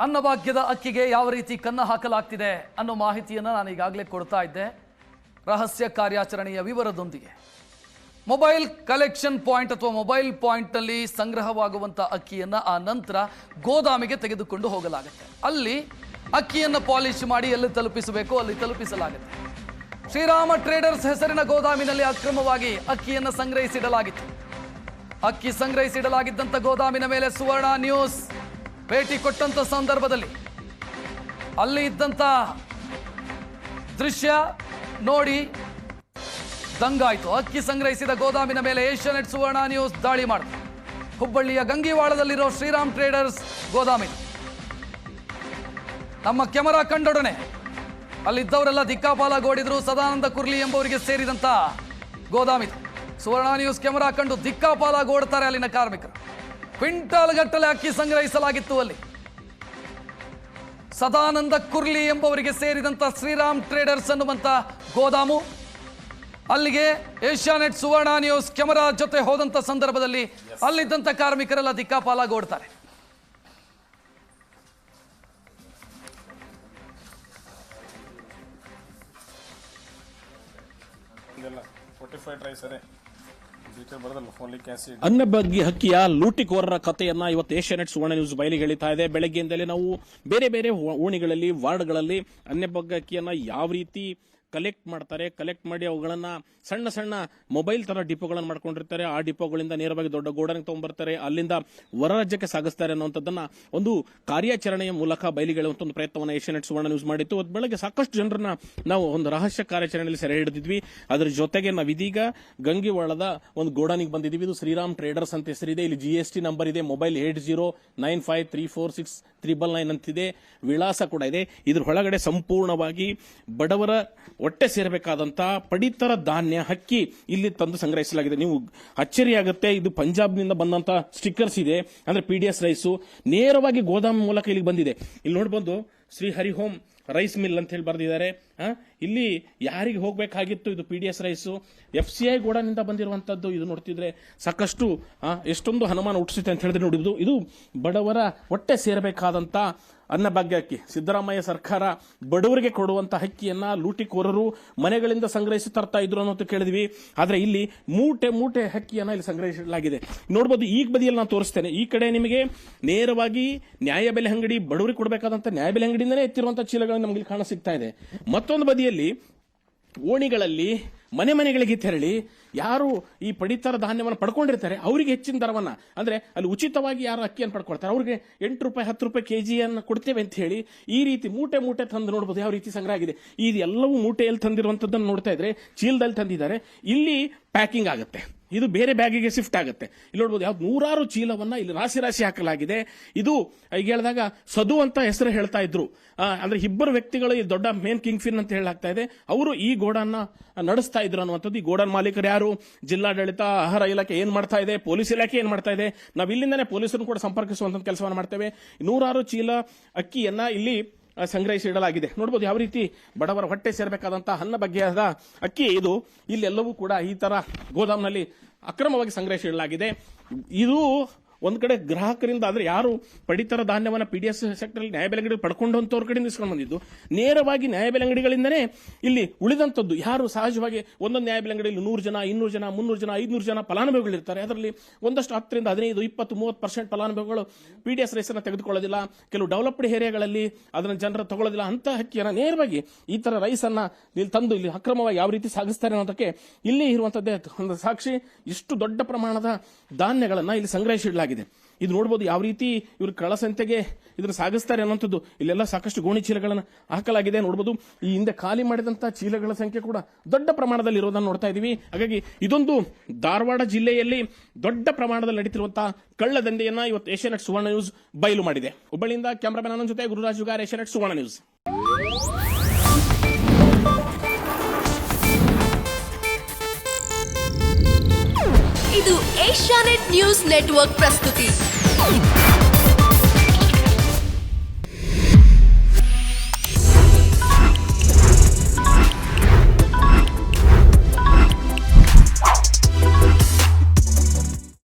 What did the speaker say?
ಅನ್ನಭಾಗ್ಯದ ಅಕ್ಕಿಗೆ ಯಾವ ರೀತಿ ಕನ್ನ ಹಾಕಲಾಗ್ತಿದೆ ಅನ್ನೋ ಮಾಹಿತಿಯನ್ನು ನಾನು ಈಗಾಗಲೇ ಕೊಡ್ತಾ ಇದ್ದೆ. ರಹಸ್ಯ ಕಾರ್ಯಾಚರಣೆಯ ವಿವರದೊಂದಿಗೆ ಮೊಬೈಲ್ ಕಲೆಕ್ಷನ್ ಪಾಯಿಂಟ್ ಅಥವಾ ಮೊಬೈಲ್ ಪಾಯಿಂಟ್ನಲ್ಲಿ ಸಂಗ್ರಹವಾಗುವಂಥ ಅಕ್ಕಿಯನ್ನು ಆ ನಂತರ ಗೋದಾಮಿಗೆ ತೆಗೆದುಕೊಂಡು ಹೋಗಲಾಗುತ್ತೆ. ಅಲ್ಲಿ ಅಕ್ಕಿಯನ್ನು ಪಾಲಿಶ್ ಮಾಡಿ ಎಲ್ಲಿ ತಲುಪಿಸಬೇಕು ಅಲ್ಲಿ ತಲುಪಿಸಲಾಗುತ್ತೆ. ಶ್ರೀರಾಮ ಟ್ರೇಡರ್ಸ್ ಹೆಸರಿನ ಗೋದಾಮಿನಲ್ಲಿ ಅಕ್ರಮವಾಗಿ ಅಕ್ಕಿಯನ್ನು ಸಂಗ್ರಹಿಸಿಡಲಾಗಿತ್ತು. ಅಕ್ಕಿ ಸಂಗ್ರಹಿಸಿಡಲಾಗಿದ್ದಂಥ ಗೋದಾಮಿನ ಮೇಲೆ ಸುವರ್ಣ ನ್ಯೂಸ್ ಭೇಟಿ ಕೊಟ್ಟಂತ ಸಂದರ್ಭದಲ್ಲಿ ಅಲ್ಲಿ ಇದ್ದಂತ ದೃಶ್ಯ ನೋಡಿ ದಂಗಾಯಿತು. ಅಕ್ಕಿ ಸಂಗ್ರಹಿಸಿದ ಗೋದಾಮಿನ ಮೇಲೆ ಏಷ್ಯಾನೆಟ್ ಸುವರ್ಣ ನ್ಯೂಸ್ ದಾಳಿ ಮಾಡಿತು. ಹುಬ್ಬಳ್ಳಿಯ ಗಂಗಿವಾಳದಲ್ಲಿರೋ ಶ್ರೀರಾಮ್ ಟ್ರೇಡರ್ಸ್ ಗೋದಾಮಿನ ನಮ್ಮ ಕ್ಯಾಮರಾ ಕಂಡೊಡನೆ ಅಲ್ಲಿದ್ದವರೆಲ್ಲ ದಿಕ್ಕಾಪಾಲಗೋಡಿದ್ರು. ಸದಾನಂದ ಕುರ್ಲಿ ಎಂಬವರಿಗೆ ಸೇರಿದಂತ ಗೋದಾಮಿದು. ಸುವರ್ಣ ನ್ಯೂಸ್ ಕ್ಯಾಮರಾ ಕಂಡು ದಿಕ್ಕಾಪಾಲಗೋಡ್ತಾರೆ ಅಲ್ಲಿನ ಕಾರ್ಮಿಕರು. ಕ್ವಿಂಟಾಲ್ ಗಟ್ಟಲೆ ಅಕ್ಕಿ ಸಂಗ್ರಹಿಸಲಾಗಿತ್ತು ಅಲ್ಲಿ. ಸದಾನಂದ ಕುರ್ಲಿ ಎಂಬವರಿಗೆ ಸೇರಿದಂತ ಶ್ರೀರಾಮ್ ಟ್ರೇಡರ್ಸ್ ಅನ್ನುವಂತ ಗೋದಾಮು. ಅಲ್ಲಿಗೆ ಏಷ್ಯಾನೆಟ್ ಸುವರ್ಣ ನ್ಯೂಸ್ ಕ್ಯಾಮರಾ ಜೊತೆ ಹೋದಂತ ಸಂದರ್ಭದಲ್ಲಿ ಅಲ್ಲಿದ್ದಂತ ಕಾರ್ಮಿಕರೆಲ್ಲ ದಿಕ್ಕಾಪಾಲಗೋಡ್ತಾರೆ. ಅನ್ನಭಾಗ್ಯ ಹಕ್ಕಿಯ ಲೂಟಿಕೋರರ ಕಥೆಯನ್ನ ಇವತ್ತು ಏಷ್ಯಾನೆಟ್ ಸುವರ್ಣ ನ್ಯೂಸ್ ಬಯಲಿಗೆ ಎಳಿತಾ ಇದೆ. ಬೆಳಗ್ಗೆಯಿಂದಲೇ ನಾವು ಬೇರೆ ಬೇರೆ ಓಣಿಗಳಲ್ಲಿ ವಾರ್ಡ್ಗಳಲ್ಲಿ ಅನ್ನಭಾಗ್ಯ ಅಕ್ಕಿಯನ್ನ ಯಾವ ರೀತಿ ಕಲೆಕ್ಟ್ ಮಾಡ್ತಾರೆ, ಕಲೆಕ್ಟ್ ಮಾಡಿ ಅವುಗಳನ್ನ ಸಣ್ಣ ಸಣ್ಣ ಮೊಬೈಲ್ ತರ ಡಿಪೋಗಳನ್ನು ಮಾಡ್ಕೊಂಡಿರ್ತಾರೆ. ಆ ಡಿಪೋಗಳಿಂದ ನೇರವಾಗಿ ದೊಡ್ಡ ಗೋಡನ್ಗೆ ತಗೊಂಡ್ಬರ್ತಾರೆ, ಅಲ್ಲಿಂದ ಹೊರ ರಾಜ್ಯಕ್ಕೆ ಸಾಗಿಸ್ತಾರೆ ಅನ್ನುವಂಥದ್ದನ್ನ ಒಂದು ಕಾರ್ಯಾಚರಣೆಯ ಮೂಲಕ ಬಯಲಿಗೆಳುವಂತ ಒಂದು ಪ್ರಯತ್ನವನ್ನು ಏಷ್ಯಾನೆಟ್ ಸುವರ್ಣ ನ್ಯೂಸ್ ಮಾಡಿತ್ತು. ಅದು ಬೆಳಗ್ಗೆ ಸಾಕಷ್ಟು ಜನರನ್ನ ನಾವು ಒಂದು ರಹಸ್ಯ ಕಾರ್ಯಾಚರಣೆಯಲ್ಲಿ ಸೆರೆ ಹಿಡಿದಿದ್ವಿ. ಅದರ ಜೊತೆಗೆ ನಾವಿದೀಗ ಗಂಗಿವಾಳದ ಒಂದು ಗೋಡಾನಿಗೆ ಬಂದಿದ್ದೀವಿ. ಇದು ಶ್ರೀರಾಮ್ ಟ್ರೇಡರ್ಸ್ ಅಂತ ಹೆಸರಿದೆ. ಇಲ್ಲಿ GST ನಂಬರ್ ಇದೆ. ಮೊಬೈಲ್ 8095346399 ಅಂತಿದೆ. ವಿಳಾಸ ಕೂಡ ಇದೆ. ಇದ್ರ ಒಳಗಡೆ ಸಂಪೂರ್ಣವಾಗಿ ಬಡವರ ಹೊಟ್ಟೆ ಸೇರಬೇಕಾದಂತ ಪಡಿತರ ಧಾನ್ಯ ಹಕ್ಕಿ ಇಲ್ಲಿ ತಂದು ಸಂಗ್ರಹಿಸಲಾಗಿದೆ. ನೀವು ಅಚ್ಚರಿಯಾಗುತ್ತೆ. ಇದು ಪಂಜಾಬ್ನಿಂದ ಬಂದಂತ ಸ್ಟಿಕ್ಕರ್ಸ್ ಇದೆ. ಅಂದ್ರೆ PDS ರೈಸು ನೇರವಾಗಿ ಗೋದಾಮು ಮೂಲಕ ಇಲ್ಲಿಗೆ ಬಂದಿದೆ. ಇಲ್ಲಿ ನೋಡಬಹುದು ಶ್ರೀ ಹರಿಹೋಂ ರೈಸ್ ಮಿಲ್ ಅಂತ ಹೇಳಿ ಬರೆದಿದ್ದಾರೆ. ಇಲ್ಲಿ ಯಾರಿಗೆ ಹೋಗಬೇಕಾಗಿತ್ತು ಇದು PDS ರೈಸು FCI ಗೋಡಾನಿಂದ ಬಂದಿರುವಂತದ್ದು. ಇದು ನೋಡ್ತಿದ್ರೆ ಸಾಕಷ್ಟು ಎಷ್ಟೊಂದು ಅನುಮಾನ ಹುಟ್ಟಿಸುತ್ತೆ ಅಂತ ಹೇಳಿದ್ರೆ ನೋಡಿದ್ದು. ಇದು ಬಡವರ ಹೊಟ್ಟೆ ಸೇರಬೇಕಾದಂತ ಅನ್ನಭಾಗ್ಯ ಅಕ್ಕಿ. ಸಿದ್ದರಾಮಯ್ಯ ಸರ್ಕಾರ ಬಡವರಿಗೆ ಕೊಡುವಂತ ಅಕ್ಕಿಯನ್ನ ಲೂಟಿಕೋರರು ಮನೆಗಳಿಂದ ಸಂಗ್ರಹಿಸಿ ತರ್ತಾ ಇದ್ರು ಅನ್ನೋದು ಕೇಳಿದ್ವಿ. ಆದ್ರೆ ಇಲ್ಲಿ ಮೂಟೆ ಮೂಟೆ ಅಕ್ಕಿಯನ್ನ ಇಲ್ಲಿ ಸಂಗ್ರಹಿಸಲಾಗಿದೆ. ನೋಡಬಹುದು ಈ ಬದಿಯಲ್ಲಿ ನಾನು ತೋರಿಸ್ತೇನೆ. ಈ ಕಡೆ ನಿಮಗೆ ನೇರವಾಗಿ ನ್ಯಾಯಬೆಲೆ ಅಂಗಡಿ, ಬಡವರಿಗೆ ಕೊಡಬೇಕಾದಂತ ನ್ಯಾಯಬೆಲೆ ಅಂಗಡಿಯಿಂದಲೇ ಎತ್ತಿರುವಂತಹ ಚೀಲಗಳು ನಮಗೆ ಇಲ್ಲಿ ಕಾಣ ಸಿಗ್ತಾ ಇದೆ. ಮತ್ತೊಂದು ಬದಿಯಲ್ಲಿ ಓಣಿಗಳಲ್ಲಿ ಮನೆ ಮನೆಗಳಿಗೆ ತೆರಳಿ ಯಾರು ಈ ಪಡಿತರ ಧಾನ್ಯವನ್ನು ಪಡ್ಕೊಂಡಿರ್ತಾರೆ ಅವರಿಗೆ ಹೆಚ್ಚಿನ ದರವನ್ನ, ಅಂದ್ರೆ ಅಲ್ಲಿ ಉಚಿತವಾಗಿ ಯಾರು ಅಕ್ಕಿಯನ್ನು ಪಡ್ಕೊಳ್ತಾರೆ ಅವ್ರಿಗೆ 8 ರೂಪಾಯಿ 10 ರೂಪಾಯಿ ಕೆಜಿಯನ್ನು ಕೊಡ್ತೇವೆ ಅಂತ ಹೇಳಿ ಈ ರೀತಿ ಮೂಟೆ ಮೂಟೆ ತಂದು ನೋಡಬಹುದು ಯಾವ ರೀತಿ ಸಂಗ್ರಹ ಆಗಿದೆ. ಇದು ಎಲ್ಲವೂ ಮೂಟೆಯಲ್ಲಿ ತಂದಿರುವಂತದ್ದನ್ನು ನೋಡ್ತಾ ಇದ್ರೆ ಚೀಲದಲ್ಲಿ ತಂದಿದ್ದಾರೆ. ಇಲ್ಲಿ ಪ್ಯಾಕಿಂಗ್ ಆಗುತ್ತೆ, ಇದು ಬೇರೆ ಬ್ಯಾಗಿಗೆ ಶಿಫ್ಟ್ ಆಗುತ್ತೆ. ಇಲ್ಲಿ ನೋಡಬಹುದು ಯಾವ್ದು 100 ಚೀಲವನ್ನ ಇಲ್ಲಿ ರಾಶಿ ರಾಶಿ ಹಾಕಲಾಗಿದೆ. ಇದು ಈಗ ಹೇಳಿದಾಗ ಸದು ಅಂತ ಹೆಸರು ಹೇಳ್ತಾ ಇದ್ರು. ಅಂದ್ರೆ ಇಬ್ಬರು ವ್ಯಕ್ತಿಗಳು ಈ ದೊಡ್ಡ ಮೇನ್ ಕಿಂಗ್ ಫಿನ್ ಅಂತ ಹೇಳಲಾಗ್ತಾ ಇದೆ. ಅವರು ಈ ಗೋಡನ್ನ ನಡೆಸ್ತಾ ಇದ್ರು ಅನ್ನುವಂಥದ್ದು. ಈ ಗೋಡನ್ ಮಾಲೀಕರು ಯಾರು, ಜಿಲ್ಲಾಡಳಿತ, ಆಹಾರ ಇಲಾಖೆ ಏನ್ ಮಾಡ್ತಾ ಇದೆ, ಪೊಲೀಸ್ ಇಲಾಖೆ ಏನ್ ಮಾಡ್ತಾ ಇದೆ, ನಾವು ಇಲ್ಲಿಂದಾನೆ ಪೊಲೀಸರನ್ನು ಕೂಡ ಸಂಪರ್ಕಿಸುವಂತ ಕೆಲಸವನ್ನು ಮಾಡ್ತೇವೆ. 100 ಚೀಲ ಅಕ್ಕಿಯನ್ನ ಇಲ್ಲಿ ಸಂಗ್ರಹಿಸಿ ಇಡಲಾಗಿದೆ. ನೋಡಬಹುದು ಯಾವ ರೀತಿ ಬಡವರ ಹೊಟ್ಟೆ ಸೇರಬೇಕಾದಂತಹ ಅನ್ನಭಾಗ್ಯದ ಅಕ್ಕಿ ಇದು. ಇಲ್ಲೆಲ್ಲವೂ ಕೂಡ ಈ ತರ ಗೋದಾಮ್ನಲ್ಲಿ ಅಕ್ರಮವಾಗಿ ಸಂಗ್ರಹಿಸಿ ಇಡಲಾಗಿದೆ. ಇದು ಒಂದ್ ಕಡೆ ಗ್ರಾಹಕರಿಂದ, ಅಂದ್ರೆ ಯಾರು ಪಡಿತರ ಧಾನ್ಯವನ್ನ PDS ಸೆಕ್ಟರ್ ನ್ಯಾಯಬೆಲೆ ಅಂಗಡಿ ಪಡ್ಕೊಂಡಂತವ್ರ ಕಡೆಯಿಂದ ಇಸ್ಕೊಂಡು ಬಂದಿದ್ದು ನೇರವಾಗಿ ನ್ಯಾಯಬೆಲೆ ಅಂಗಡಿಗಳಿಂದನೇ ಇಲ್ಲಿ ಉಳಿದಂತದ್ದು. ಯಾರು ಸಹಜವಾಗಿ ಒಂದೊಂದು ನ್ಯಾಯಬೆಲೆ ಅಂಗಡಿಯಲ್ಲಿ 100 ಜನ, 200 ಜನ, 300 ಜನ, 500 ಜನ ಫಲಾನುಭವಿಗಳಿರ್ತಾರೆ. ಅದರಲ್ಲಿ ಒಂದಷ್ಟು 10ರಿಂದ 15, 20, 30% ಫಲಾನುಭವಿಗಳು PDS ರೈಸನ್ನ ತೆಗೆದುಕೊಳ್ಳೋದಿಲ್ಲ. ಕೆಲವು ಡೆವಲಪ್ಡ್ ಏರಿಯಾಗಳಲ್ಲಿ ಅದನ್ನ ಜನರು ತಗೊಳ್ಳೋದಿಲ್ಲ. ಅಂತ ಅಕ್ಕಿಯನ್ನ ನೇರವಾಗಿ ಈ ತರ ರೈಸ್ ಅನ್ನ ಇಲ್ಲಿ ತಂದು ಇಲ್ಲಿ ಅಕ್ರಮವಾಗಿ ಯಾವ ರೀತಿ ಸಾಗಿಸ್ತಾರೆ ಅನ್ನೋದಕ್ಕೆ ಇಲ್ಲಿ ಇರುವಂತದ್ದೇ ಒಂದು ಸಾಕ್ಷಿ. ಇಷ್ಟು ದೊಡ್ಡ ಪ್ರಮಾಣದ ಧಾನ್ಯಗಳನ್ನ ಇಲ್ಲಿ ಸಂಗ್ರಹಿಸಿಡಲಾಗಿದೆ. ಇದು ನೋಡಬಹುದು ಯಾವ ರೀತಿ ಇವರು ಕಳಸಂತೆಗೆ ಇದನ್ನು ಸಾಗಿಸ್ತಾರೆ ಅನ್ನೋಂಥದ್ದು. ಇಲ್ಲೆಲ್ಲ ಸಾಕಷ್ಟು ಗೋಣಿ ಚೀಲಗಳನ್ನು ಹಾಕಲಾಗಿದೆ. ನೋಡಬಹುದು ಈ ಹಿಂದೆ ಖಾಲಿ ಮಾಡಿದಂತಹ ಚೀಲಗಳ ಸಂಖ್ಯೆ ಕೂಡ ದೊಡ್ಡ ಪ್ರಮಾಣದಲ್ಲಿ ಇರೋದನ್ನು ನೋಡ್ತಾ ಇದೀವಿ. ಹಾಗಾಗಿ ಇದೊಂದು ಧಾರವಾಡ ಜಿಲ್ಲೆಯಲ್ಲಿ ದೊಡ್ಡ ಪ್ರಮಾಣದಲ್ಲಿ ನಡೀತಿರುವಂತಹ ಕಳ್ಳದಂಧೆಯನ್ನ ಇವತ್ತು ಏಷ್ಯಾನೆಟ್ ಸುವರ್ಣ ನ್ಯೂಸ್ ಬಯಲು ಮಾಡಿದೆ. ಹುಬ್ಬಳ್ಳಿಯಿಂದ ಕ್ಯಾಮರಾಮನ್ ನನ್ನ ಜೊತೆ ಗುರುರಾಜ್ ಯುಗಾರ್, ಏಷ್ಯಾನೆಟ್ ಸುವರ್ಣ ನ್ಯೂಸ್. ಇದು ಏಷ್ಯಾನೆಟ್ ನ್ಯೂಸ್ ನೆಟ್ವರ್ಕ್ ಪ್ರಸ್ತುತಿ.